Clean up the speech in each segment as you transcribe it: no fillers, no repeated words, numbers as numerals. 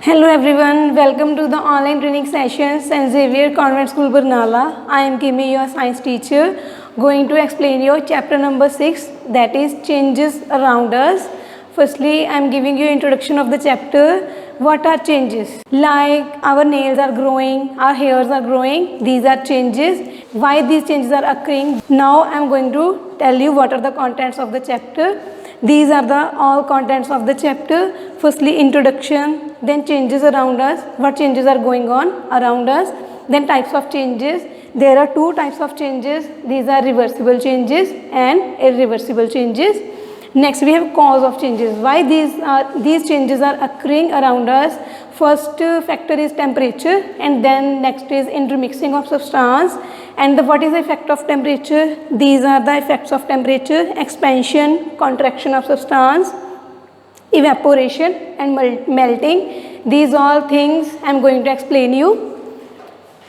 Hello everyone, welcome to the online training session St. Xavier Convent School Barnala. I am Kimi, your science teacher, going to explain your chapter number 6, that is changes around us. Firstly, I am giving you introduction of the chapter. What are changes? Like our nails are growing, our hairs are growing, these are changes. Why these changes are occurring? Now I am going to tell you what are the contents of the chapter. These are the all contents of the chapter. Firstly, introduction, then changes around us, what changes are going on around us, then types of changes. There are two types of changes. These are reversible changes and irreversible changes. Next, we have cause of changes. Why these changes are occurring around us? First factor is temperature, and then next is intermixing of substance. And what is the effect of temperature? These are the effects of temperature: expansion, contraction of substance, evaporation and melting. These all things I am going to explain you.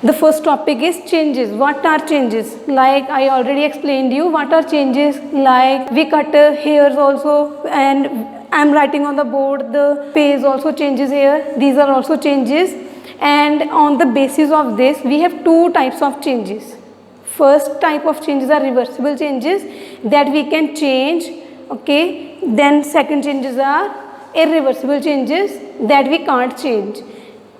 The first topic is changes. What are changes? Like I already explained you what are changes. Like we cut hairs also, and I am writing on the board, the page also changes here. These are also changes, and on the basis of this we have two types of changes. First type of changes are reversible changes that we can change, okay. Then second changes are irreversible changes that we can't change.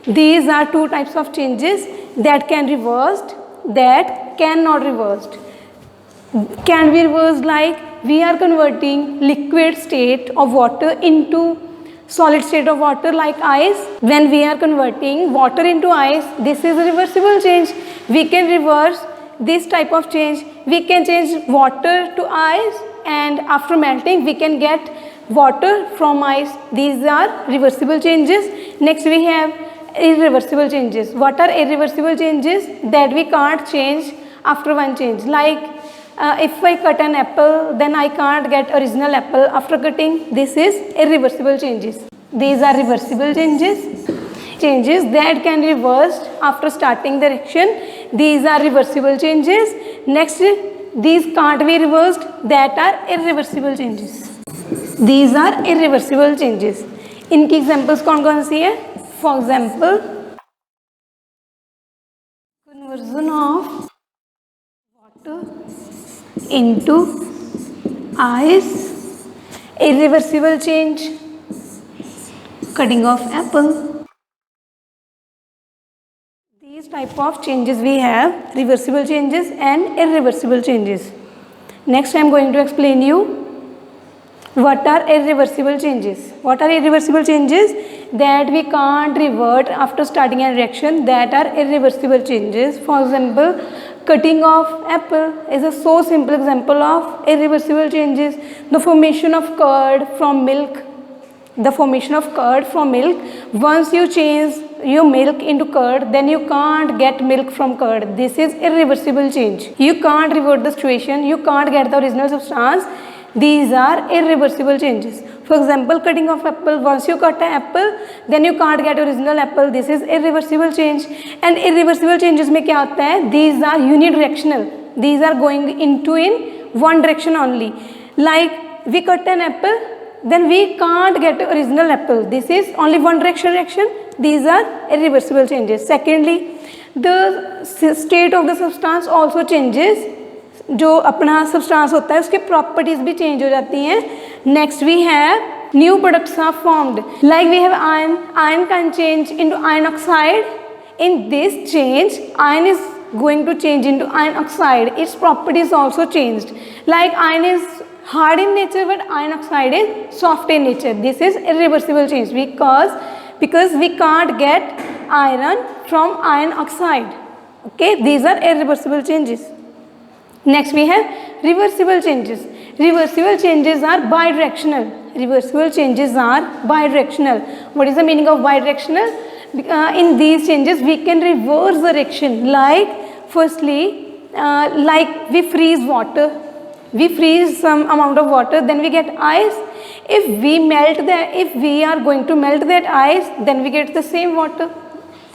These are two types of changes that can be reversed, that cannot reversed. Can be reversed like we are converting liquid state of water into solid state of water like ice. When we are converting water into ice, this is a reversible change. We can reverse this type of change. We can change water to ice, and after melting we can get water from ice. These are reversible changes. Next we have irreversible changes. What are irreversible changes? That we can't change after one change. Like if I cut an apple, then I can't get original apple after cutting. This is irreversible changes. These are reversible changes. Changes that can be reversed after starting the reaction. These are reversible changes. Next, these can't be reversed. That are irreversible changes. These are irreversible changes. इनकी examples कौन कौन सी है? For example, conversion of water into ice, irreversible change, cutting of apple. These type of changes we have, reversible changes and irreversible changes. Next I am going to explain you what are irreversible changes. What are irreversible changes? That we can't revert after starting a reaction. That are irreversible changes. For example, cutting of apple is a so simple example of irreversible changes. The formation of curd from milk. The formation of curd from milk. Once you change your milk into curd, then you can't get milk from curd. This is irreversible change. You can't revert the situation. You can't get the original substance. These are irreversible changes. For example, cutting of apple. Once you cut an apple, then you can't get original apple. This is irreversible change. And irreversible changes में क्या होता है? These are unidirectional. These are going into in one direction only. Like we cut an apple, then we can't get original apple. This is only one direction reaction. These are irreversible changes. Secondly, the state of the substance also changes. जो अपना substance होता है उसके properties भी change हो जाती हैं. Next we have new products are formed. Like we have iron. Iron can change into iron oxide. In this change iron is going to change into iron oxide. Its properties also changed. Like iron is hard in nature, but iron oxide is soft in nature. This is irreversible change because we can't get iron from iron oxide. Okay, these are irreversible changes. Next we have reversible changes. Reversible changes are bidirectional. Reversible changes are bidirectional. What is the meaning of bidirectional? In these changes we can reverse the reaction. Like firstly, like we freeze water. We freeze some amount of water, then we get ice. If we are going to melt that ice, then we get the same water,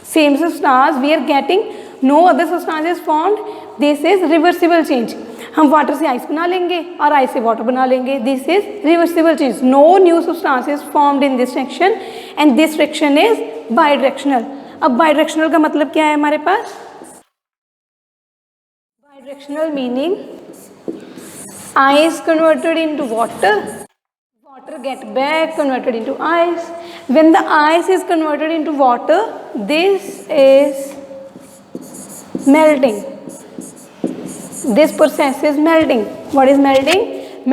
same substance. We are getting no other substance is formed, this is reversible change. हम water से ice बना लेंगे और ice से water बना लेंगे, this is reversible change. No new substance is formed in this reaction and this reaction is bidirectional. अब bidirectional का मतलब क्या है हमारे पास? Bidirectional meaning ice converted into water, water get back converted into ice. When the ice is converted into water, this is melting. This process is melting. What is melting?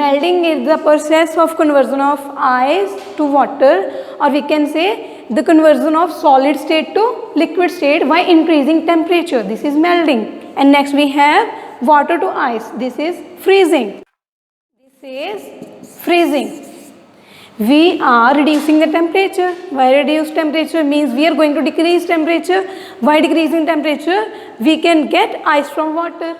Melting is the process of conversion of ice to water, or we can say the conversion of solid state to liquid state by increasing temperature. This is melting. And next we have water to ice. This is freezing. Is freezing. We are reducing the temperature. Why reduce temperature? Means we are going to decrease temperature. By decreasing temperature, we can get ice from water,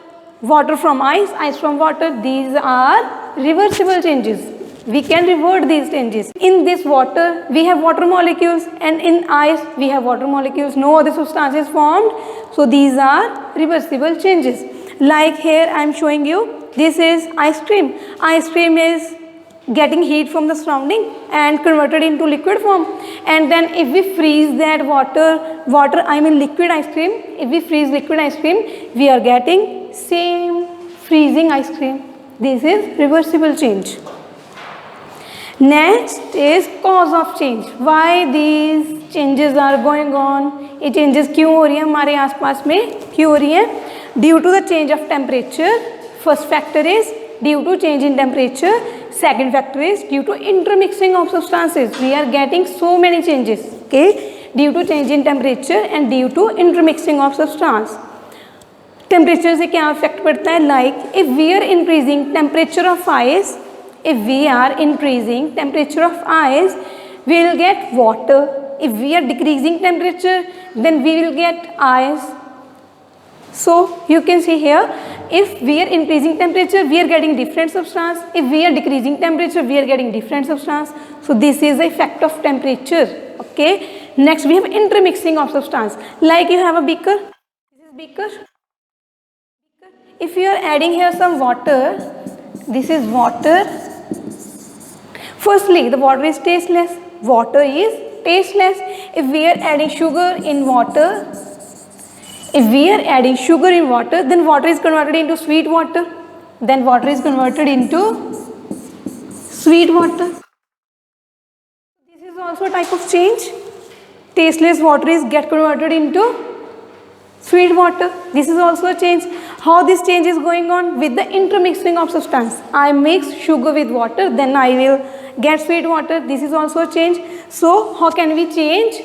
water from ice, ice from water. These are reversible changes. We can revert these changes. In this water, we have water molecules, and in ice, we have water molecules. No other substance is formed. So these are reversible changes. Like here, I am showing you. This is ice cream. Ice cream is getting heat from the surrounding and converted into liquid form. And then if we freeze that water I mean liquid ice cream, if we freeze liquid ice cream, we are getting same freezing ice cream. This is reversible change. Next is cause of change. Why these changes are going on? ये changes क्यों हो रही है हमारे आसपास में, क्यों हो रही है? Due to the change of temperature. First factor is due to change in temperature. Second factor is due to intermixing of substances. We are getting so many changes, okay, due to change in temperature and due to intermixing of substance. Temperature से क्या effect पड़ता है? Like if we are increasing temperature of ice, if we are increasing temperature of ice, we will get water. If we are decreasing temperature, then we will get ice. So you can see here, if we are increasing temperature, we are getting different substance. If we are decreasing temperature, we are getting different substance. So this is the effect of temperature. Okay. Next we have intermixing of substance. Like you have a beaker. This is beaker. If you are adding here some water, this is water. Firstly, the water is tasteless. Water is tasteless. If we are adding sugar in water, if we are adding sugar in water, then water is converted into sweet water. Then water is converted into sweet water. This is also a type of change. Tasteless water is get converted into sweet water. This is also a change. How this change is going on? With the intermixing of substance. I mix sugar with water, then I will get sweet water. This is also a change. So how can we change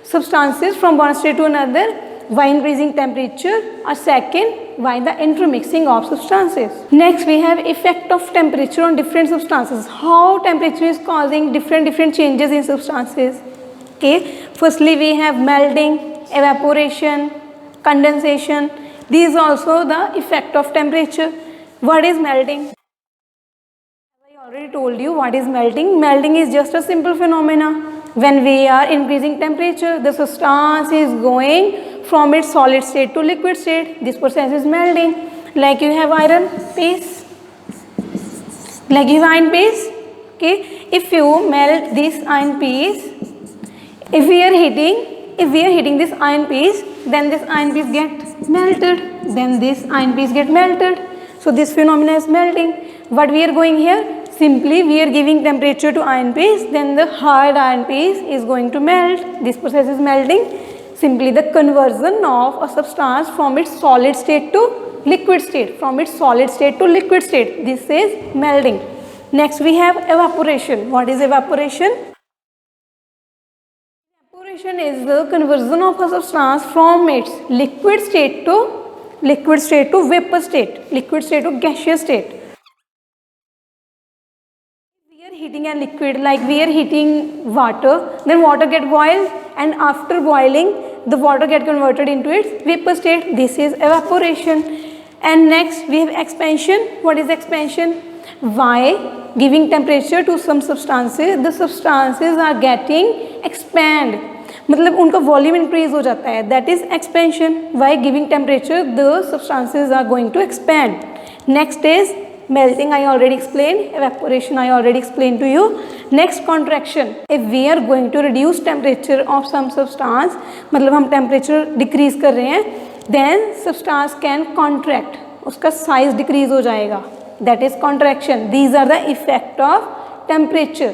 substances from one state to another? By increasing temperature, or second by the intermixing of substances. Next we have effect of temperature on different substances. How temperature is causing different changes in substances. Okay, firstly we have melting, evaporation, condensation. These also the effect of temperature. What is melting? I already told you what is melting. Melting is just a simple phenomena. When we are increasing temperature, the substance is going from its solid state to liquid state. This process is melting. Like you have iron piece. Like you have iron piece. Okay. If you melt this iron piece, if we are heating this iron piece, then this iron piece get melted. Then this iron piece get melted. So this phenomena is melting. What we are going here? Simply we are giving temperature to iron piece, then the hard iron piece is going to melt. This process is melting. Simply the conversion of a substance from its solid state to liquid state. From its solid state to liquid state. This is melting. Next we have evaporation. What is evaporation? Evaporation is the conversion of a substance from its liquid state to vapor state, liquid state to gaseous state. Heating a liquid, like we are heating water, then water get boiled, and after boiling the water get converted into its vapor state. This is evaporation. And next we have expansion. What is expansion? Why? Giving temperature to some substances, the substances are getting expand, मतलब उनका volume increase हो जाता है, that is expansion. By giving temperature the substances are going to expand. Next is melting, I already explained. Evaporation, I already explained to you. Next, contraction. If we are going to reduce temperature of some substance, मतलब हम temperature decrease कर रहे हैं, then substance can contract, उसका size decrease हो जाएगा, that is contraction. These are the effect of temperature.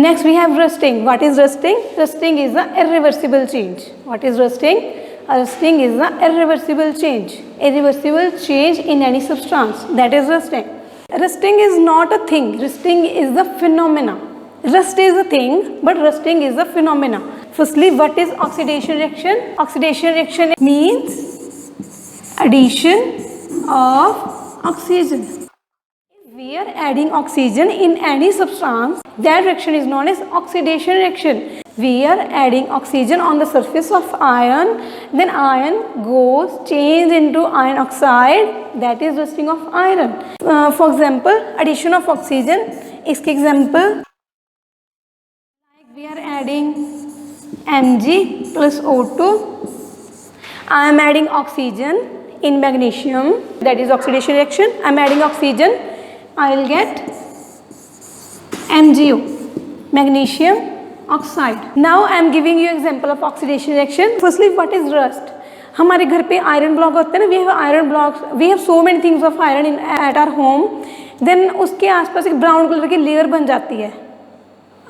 Next we have rusting. What is rusting? Rusting is the irreversible change. What is rusting? Rusting is the irreversible change. Irreversible change in any substance, that is rusting. Rusting is not a thing. Rusting is the phenomena. Rust is a thing, but rusting is the phenomena. Firstly, what is oxidation reaction? Oxidation reaction means addition of oxygen. We are adding oxygen in any substance, that reaction is known as oxidation reaction. We are adding oxygen on the surface of iron, then iron goes change into iron oxide, that is rusting of iron. For example, addition of oxygen, इसके example, like we are adding Mg plus O2, I am adding oxygen in magnesium, that is oxidation reaction. I am adding oxygen, I will get MgO, magnesium oxide. Now I am giving you example of oxidation reaction. Firstly, what is rust? हमारे घर पे iron block होते हैं ना, we have iron blocks, we have so many things of iron in at our home. Then उसके आसपास एक brown colour की लेयर बन जाती है,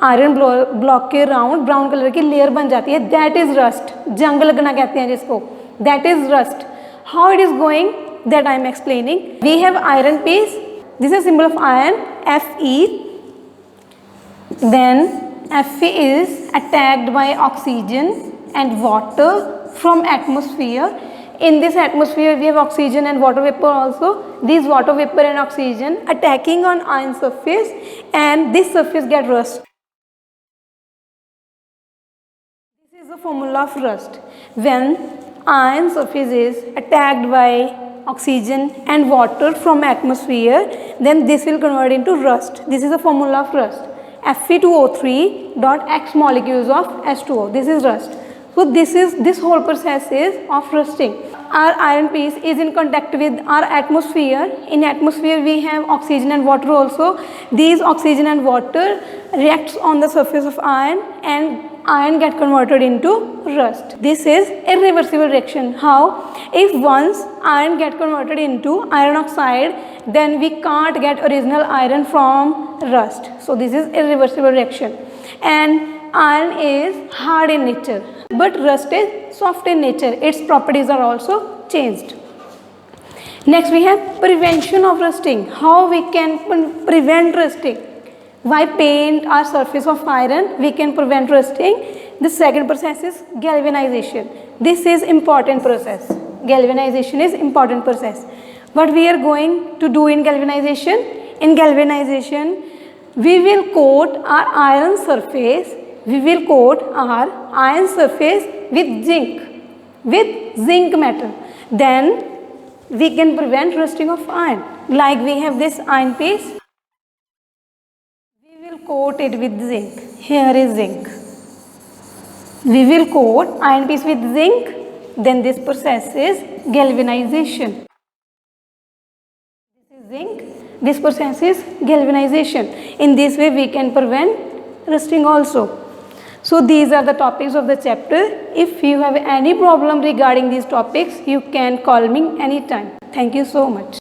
आयरन ब्लॉक के राउंड ब्राउन कलर की लेयर बन जाती है, दैट इज रस्ट. जंग लगना कहते हैं जिसको, that is rust. How it is going, that I am explaining. We have iron piece, this is symbol of iron, Fe. Then Fe is attacked by oxygen and water from atmosphere. In this atmosphere we have oxygen and water vapor also. These water vapor and oxygen attacking on iron surface, and this surface get rust. This is the formula of rust. When iron surface is attacked by oxygen and water from atmosphere, then this will convert into rust. This is the formula of rust. Fe2O3 dot X molecules of H2O. This is rust. So this whole process is of rusting. Our iron piece is in contact with our atmosphere. In atmosphere we have oxygen and water also. These oxygen and water reacts on the surface of iron, and iron get converted into rust. This is irreversible reaction. How? If once iron get converted into iron oxide, then we can't get original iron from rust. So this is irreversible reaction. And iron is hard in nature, but rust is soft in nature. Its properties are also changed. Next we have prevention of rusting. How we can prevent rusting? Why paint our surface of iron? We can prevent rusting. The second process is galvanization. This is important process. Galvanization is important process. What we are going to do in galvanization? In galvanization, we will coat our iron surface. We will coat our iron surface with zinc metal. Then we can prevent rusting of iron. Like we have this iron piece. Coat it with zinc. Here is zinc. We will coat iron piece with zinc. Then this process is galvanization. This is zinc. This process is galvanization. In this way we can prevent rusting also. So these are the topics of the chapter. If you have any problem regarding these topics, you can call me anytime. Thank you so much.